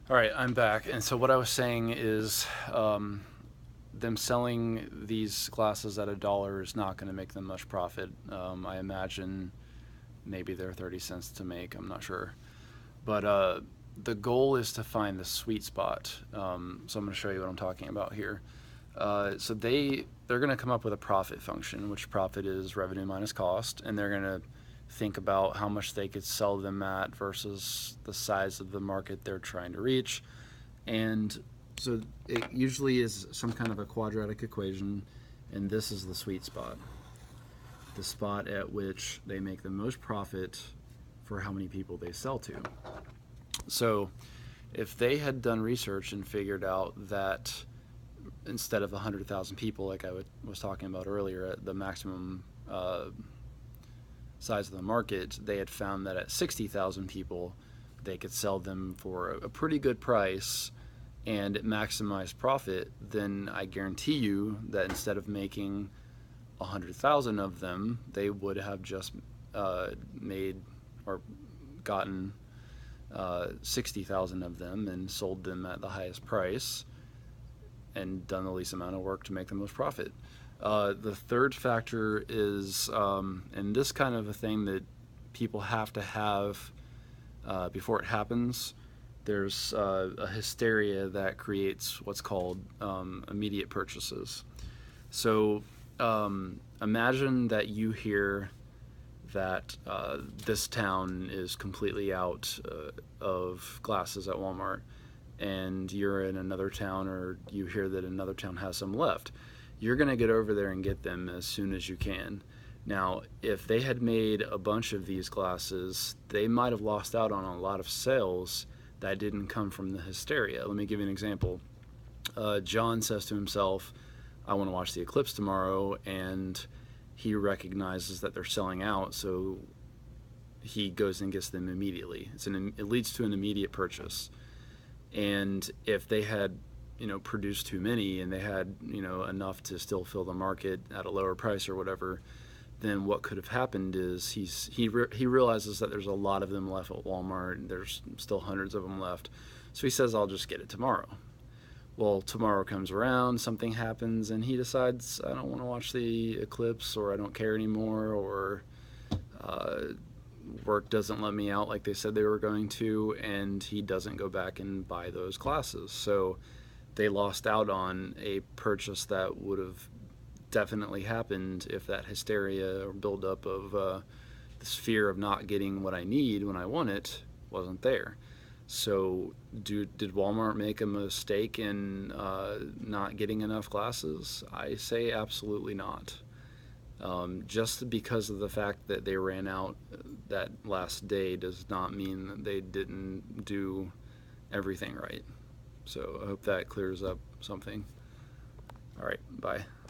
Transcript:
All right, I'm back. And so what I was saying is them selling these glasses at $1 is not going to make them much profit. I imagine maybe they're 30 cents to make. I'm not sure. But the goal is to find the sweet spot. So I'm going to show you what I'm talking about here. So they're going to come up with a profit function, which profit is revenue minus cost, and they're going to think about how much they could sell them at versus the size of the market they're trying to reach. And so it usually is some kind of a quadratic equation, and this is the sweet spot. The spot at which they make the most profit for how many people they sell to. So if they had done research and figured out that instead of 100,000 people, like I was talking about earlier, at the maximum size of the market, they had found that at 60,000 people, they could sell them for a pretty good price and it maximized profit, then I guarantee you that instead of making 100,000 of them, they would have just made or gotten 60,000 of them and sold them at the highest price and done the least amount of work to make the most profit. The third factor is, and this kind of a thing that people have to have before it happens, there's a hysteria that creates what's called immediate purchases. So imagine that you hear that this town is completely out of glasses at Walmart, and you're in another town, or you hear that another town has some left. You're going to get over there and get them as soon as you can. Now, if they had made a bunch of these glasses, they might have lost out on a lot of sales that didn't come from the hysteria. Let me give you an example. John says to himself, I want to watch the eclipse tomorrow, and he recognizes that they're selling out, so he goes and gets them immediately. It leads to an immediate purchase. And if they had produced too many and they had enough to still fill the market at a lower price or whatever, then what could have happened is he realizes that there's a lot of them left at Walmart, and there's still hundreds of them left, so he says, I'll just get it tomorrow. Well, tomorrow comes around, something happens, and he decides, I don't want to watch the eclipse, or I don't care anymore, or work doesn't let me out like they said they were going to, and he doesn't go back and buy those glasses. So they lost out on a purchase that would have definitely happened if that hysteria or buildup of this fear of not getting what I need when I want it wasn't there. So did Walmart make a mistake in not getting enough glasses? I say absolutely not. Just because of the fact that they ran out that last day does not mean that they didn't do everything right. So I hope that clears up something. All right, bye.